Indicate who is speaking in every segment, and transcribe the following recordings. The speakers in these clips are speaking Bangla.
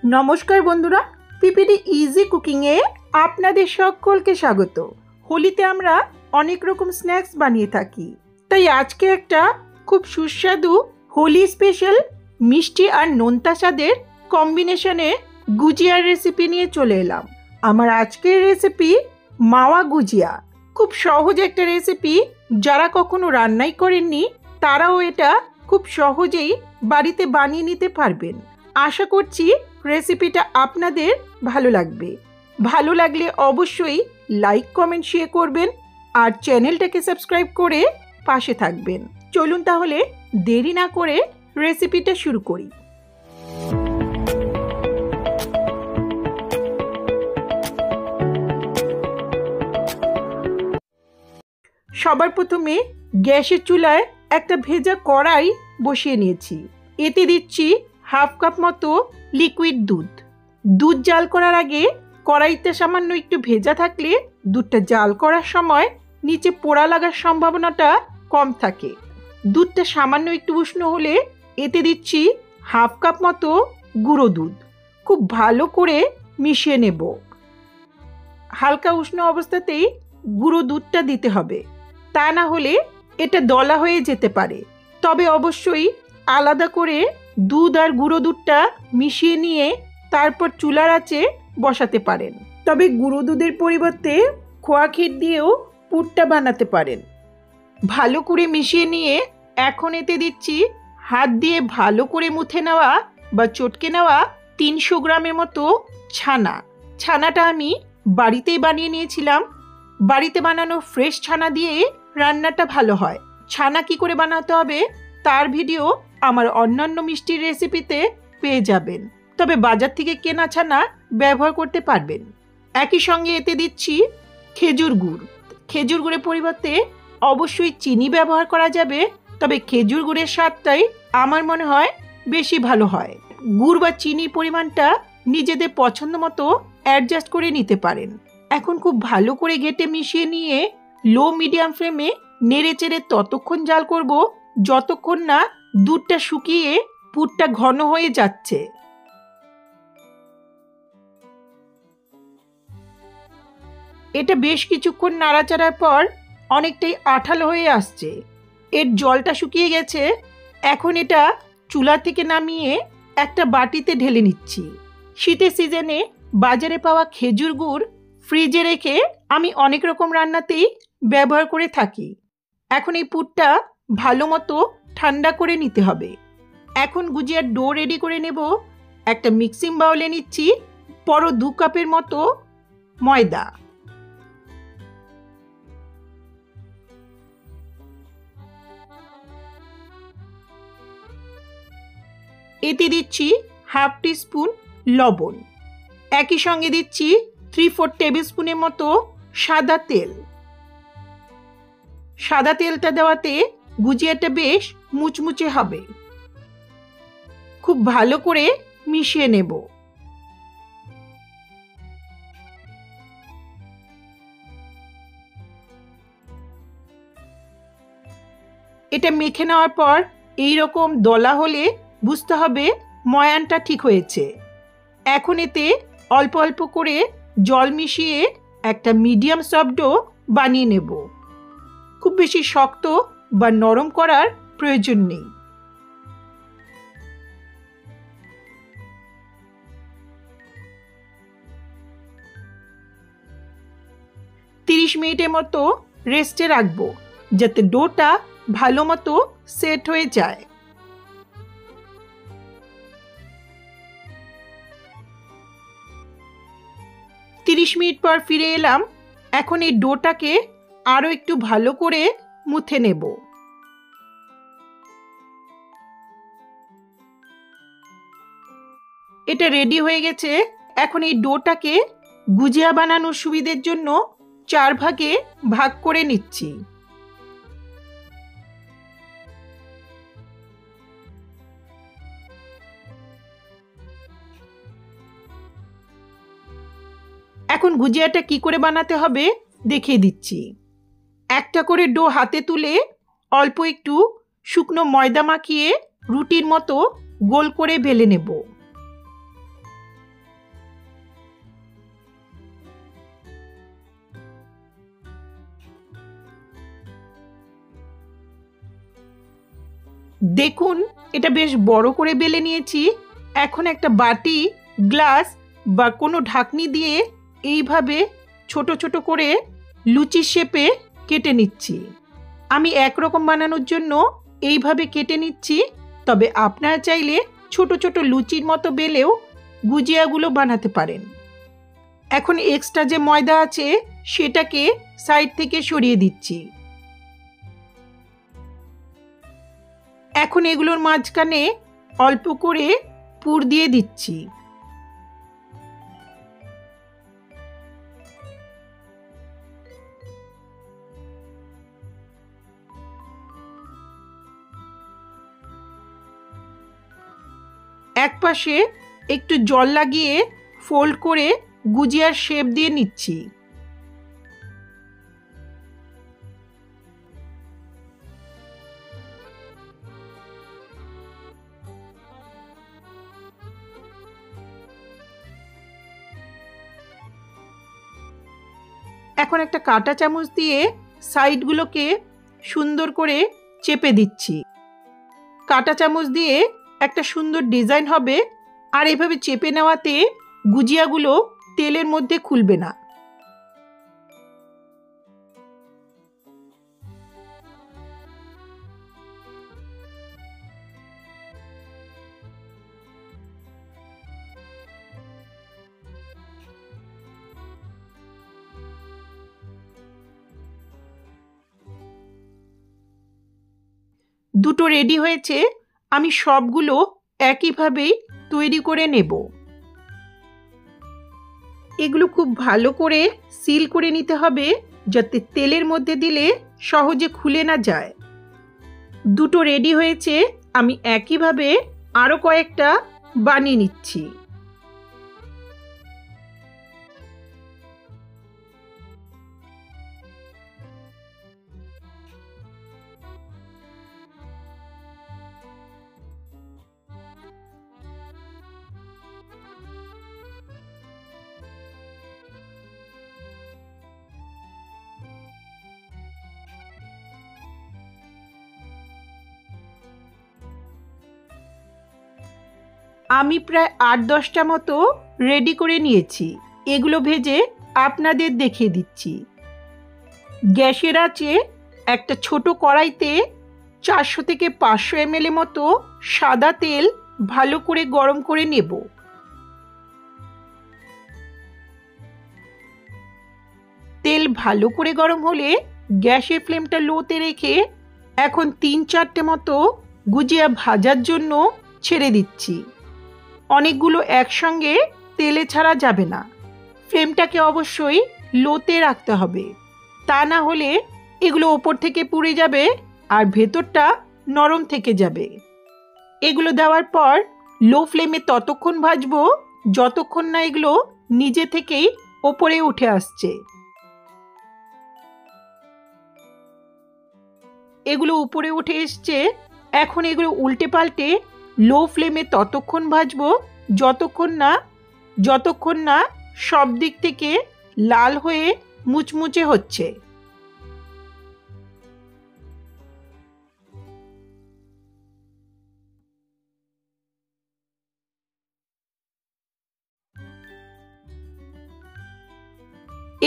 Speaker 1: নমস্কার বন্ধুরা, পিপিডি ইজি কুকিংয়ে আপনাদের সকলকে স্বাগত। হোলিতে আমরা অনেক রকম স্ন্যাক্স বানিয়ে থাকি, তাই আজকে একটা খুব সুস্বাদু হোলি স্পেশাল মিষ্টি আর নোনতা স্বাদের কম্বিনেশনে গুজিয়ার রেসিপি নিয়ে চলে এলাম। আমার আজকের রেসিপি মাওয়া গুজিয়া। খুব সহজ একটা রেসিপি, যারা কখনো রান্নাই করেননি তারাও এটা খুব সহজেই বাড়িতে বানিয়ে নিতে পারবেন। আশা করছি রেসিপিটা আপনাদের ভালো লাগবে। ভালো লাগলে অবশ্যই লাইক কমেন্ট শেয়ার করবেন আর চ্যানেলটাকে সাবস্ক্রাইব করে পাশে থাকবেন। চলুন তাহলে দেরি না করে রেসিপিটা শুরু করি। সবার প্রথমে গ্যাসের চুলায় একটা ভেজা কড়াই বসিয়ে নিয়েছি। এতে দিচ্ছি হাফ কাপ মতো লিকুইড দুধ। দুধ জাল করার আগে কড়াইতে সামান্য একটু ভেজা থাকলে দুধটা জাল করার সময় নিচে পোড়া লাগার সম্ভাবনাটা কম থাকে। দুধটা সামান্য একটু উষ্ণ হলে এতে দিচ্ছি হাফ কাপ মতো গুঁড়ো দুধ। খুব ভালো করে মিশিয়ে নেব। হালকা উষ্ণ অবস্থাতেই গুঁড়ো দুধটা দিতে হবে, তা না হলে এটা দলা হয়ে যেতে পারে। তবে অবশ্যই আলাদা করে দুধ আর গুঁড়ো দুধটা মিশিয়ে নিয়ে তারপর চুলার আঁচে বসাতে পারেন। তবে গুঁড়ো দুধের পরিবর্তে খোয়া ক্ষীর দিয়েও পুরটা বানাতে পারেন। ভালো করে মিশিয়ে নিয়ে এখন এতে দিচ্ছি হাত দিয়ে ভালো করে মুথে নেওয়া বা চটকে নেওয়া 300 গ্রামের মতো ছানা। ছানাটা আমি বাড়িতেই বানিয়ে নিয়েছিলাম। বাড়িতে বানানো ফ্রেশ ছানা দিয়ে রান্নাটা ভালো হয়। ছানা কি করে বানাতে হবে তার ভিডিও আমার অন্যান্য মিষ্টির রেসিপিতে পেয়ে যাবেন। তবে বাজার থেকে কেনা ছানা ব্যবহার করতে পারবেন। একই সঙ্গে এতে দিচ্ছি খেজুর গুড়। খেজুর গুড়ের পরিবর্তে অবশ্যই চিনি ব্যবহার করা যাবে, তবে খেজুর গুড়ের স্বাদটাই আমার মনে হয় বেশি ভালো হয়। গুড় বা চিনির পরিমাণটা নিজেদের পছন্দ মতো অ্যাডজাস্ট করে নিতে পারেন। এখন খুব ভালো করে ঘেটে মিশিয়ে নিয়ে লো মিডিয়াম ফ্লেমে নেড়ে চেড়ে ততক্ষণ জাল করব যতক্ষণ না দুধটা শুকিয়ে পুরটা ঘন হয়ে যাচ্ছে। এটা বেশ কিছুক্ষণ নাড়াচাড়ার পর অনেকটাই আঠালো হয়ে আসছে। এর জলটা শুকিয়ে গেছে। এখন এটা চুলা থেকে নামিয়ে একটা বাটিতে ঢেলে নিচ্ছি। শীতের সিজনে বাজারে পাওয়া খেজুর গুড় ফ্রিজে রেখে আমি অনেক রকম রান্নাতেই ব্যবহার করে থাকি। এখন এই পুরটা ভালো মতো ঠান্ডা করে নিতে হবে। এখন গুজিয়ার ডো রেডি করে নেব। একটা মিক্সিং বাউলে নিচ্ছি 2 কাপের মতো ময়দা। এতে দিচ্ছি হাফ টিস্পুন লবণ। একই সঙ্গে দিচ্ছি 3/4 টেবিল স্পুনের মতো সাদা তেল। সাদা তেলটা দেওয়াতে গুজিয়াটা বেশ মুচমুচে হবে। খুব ভালো করে মিশিয়ে নেব। এটা মেখে নেওয়ার পর এই রকম দলা হলে বুঝতে হবে ময়ানটা ঠিক হয়েছে। এখন এতে অল্প অল্প করে জল মিশিয়ে একটা মিডিয়াম সফট ডো বানিয়ে নেব। খুব বেশি শক্ত বা নরম করার প্রয়োজন নেই। তিরিশ মিনিটের মতো রেস্টে রাখবো যাতে ডোটা ভালো মতো সেট হয়ে যায়। মিনিট পর ফিরে এলাম। এখন এই ডোটাকে আরো একটু ভালো করে মুথে নেব। এটা রেডি হয়ে গেছে। এখন এই ডোটাকে গুজিয়া বানানোর সুবিধার জন্য 4 ভাগে ভাগ করে নিচ্ছি। এখন গুজিয়াটা কি করে বানাতে হবে দেখিয়ে দিচ্ছি। একটা করে ডো হাতে তুলে অল্প একটু শুকনো ময়দা মাখিয়ে রুটির মতো গোল করে বেলে নেব। দেখুন এটা বেশ বড় করে বেলে নিয়েছি। এখন একটা বাটি, গ্লাস বা কোনো ঢাকনি দিয়ে এইভাবে ছোট ছোট করে লুচির শেপে কেটে নিচ্ছি। আমি একরকম বানানোর জন্য এইভাবে কেটে নিচ্ছি, তবে আপনারা চাইলে ছোট ছোট লুচির মতো বেলেও গুজিয়াগুলো বানাতে পারেন। এখন এক্সট্রা যে ময়দা আছে সেটাকে সাইড থেকে সরিয়ে দিচ্ছি। এখন এগুলোর মাঝখানে অল্প করে পুর দিয়ে দিচ্ছি। এক পাশে একটু জল লাগিয়ে ফোল্ড করে গুজিয়ার শেপ দিয়ে নিচ্ছি। এখন একটা কাঁটা চামচ দিয়ে সাইডগুলোকে সুন্দর করে চেপে দিচ্ছি। কাঁটা চামচ দিয়ে একটা সুন্দর ডিজাইন হবে, আর এভাবে চেপে নেওয়াতে গুজিয়াগুলো তেলের মধ্যে খুলবে না। দুটো রেডি হয়েছে, আমি সবগুলো একইভাবেই তৈরি করে নেব। এগুলো খুব ভালো করে সিল করে নিতে হবে, যাতে তেলের মধ্যে দিলে সহজে খুলে না যায়। দুটো রেডি হয়েছে, আমি একইভাবে আরও কয়েকটা বানিয়ে নিচ্ছি। আমি প্রায় ৮-১০টা মতো রেডি করে নিয়েছি। এগুলো ভেজে আপনাদের দেখিয়ে দিচ্ছি। গ্যাসের আঁচে একটা ছোট কড়াইতে ৪০০ থেকে ৫০০ ml মতো সাদা তেল ভালো করে গরম করে নেব। তেল ভালো করে গরম হলে গ্যাসের ফ্লেমটা লোতে রেখে এখন ৩-৪টে মতো গুজিয়া ভাজার জন্য ছেড়ে দিচ্ছি। অনেকগুলো একসঙ্গে তেলে ছাড়া যাবে না, ফ্লেমটাকে অবশ্যই লোতে রাখতে হবে, তা না হলে এগুলো ওপর থেকে পুড়ে যাবে আর ভেতরটা নরম থেকে যাবে। এগুলো দেওয়ার পর লো ফ্লেমে ততক্ষণ ভাজবো যতক্ষণ না এগুলো নিজে থেকেই ওপরে উঠে আসছে। এগুলো উপরে উঠে এসছে, এখন এগুলো উল্টে পাল্টে লো ফ্লেমে ততক্ষণ ভাজবো যতক্ষণ না সব দিক থেকে লাল হয়ে মুচমুচে হচ্ছে।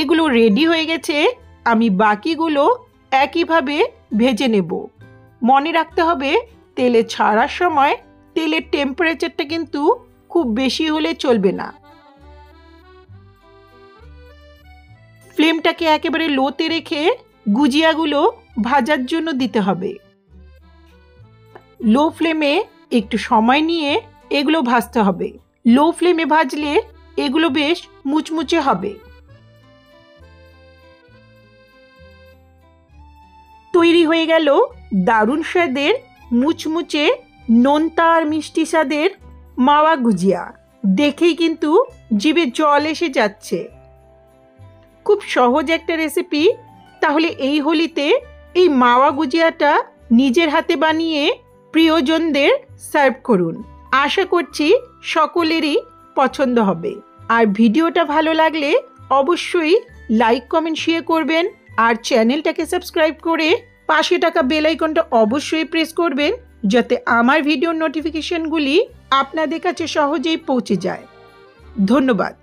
Speaker 1: এগুলো রেডি হয়ে গেছে, আমি বাকিগুলো একইভাবে ভেজে নেব। মনে রাখতে হবে তেলে ছাড়ার সময় তেলের টেম্পারেচারটা কিন্তু খুব বেশি হলে চলবে না। ফ্লেমটাকে একেবারে লোতে রেখে গুজিয়াগুলো ভাজার জন্য দিতে হবে। লো ফ্লেমে একটু সময় নিয়ে এগুলো ভাজতে হবে। লো ফ্লেমে ভাজলে এগুলো বেশ মুচমুচে হবে। তৈরি হয়ে গেল দারুণ স্বাদের মুচমুচে নোনতা আর মিষ্টি স্বাদের মাওয়া গুজিয়া। দেখেই কিন্তু জিভে জল এসে যাচ্ছে। খুব সহজ একটা রেসিপি। তাহলে এই হোলিতে এই মাওয়া গুজিয়াটা নিজের হাতে বানিয়ে প্রিয়জনদের সার্ভ করুন। আশা করছি সকলেরই পছন্দ হবে। আর ভিডিওটা ভালো লাগলে অবশ্যই লাইক, কমেন্ট, শেয়ার করবেন। আর চ্যানেলটাকে সাবস্ক্রাইব করে পাশে থাকা বেল আইকনটা অবশ্যই প্রেস করবেন, যাতে আমার ভিডিওর নোটিফিকেশনগুলি আপনাদের কাছে সহজেই পৌঁছে যায়। ধন্যবাদ।